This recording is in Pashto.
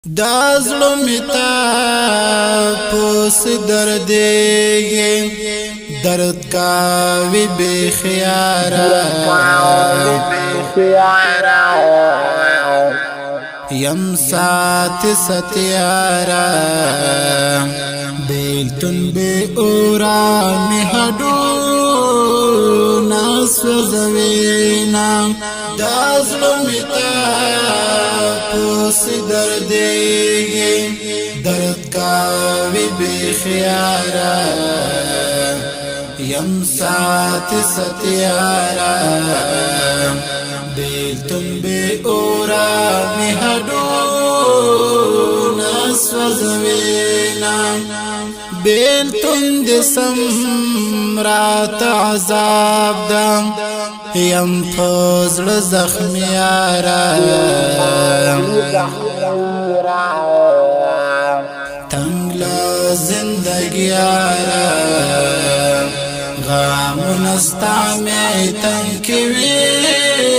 دا ظلم تا پوس دردیگی درد کاوی بے خیارا یم سات ستیارا بیلتن بے اورا مہدو ناس وزوینا دا ظلم تا پوس دردیگی درد کاوی بے خیارا یم سات ستیارا بیلتن بے اورا مہدو ناس وزوینا بیلتن دسم رات عذاب دا یم فضل زخمیارا تنگلا زندگیارا غام نستا میں تنکوی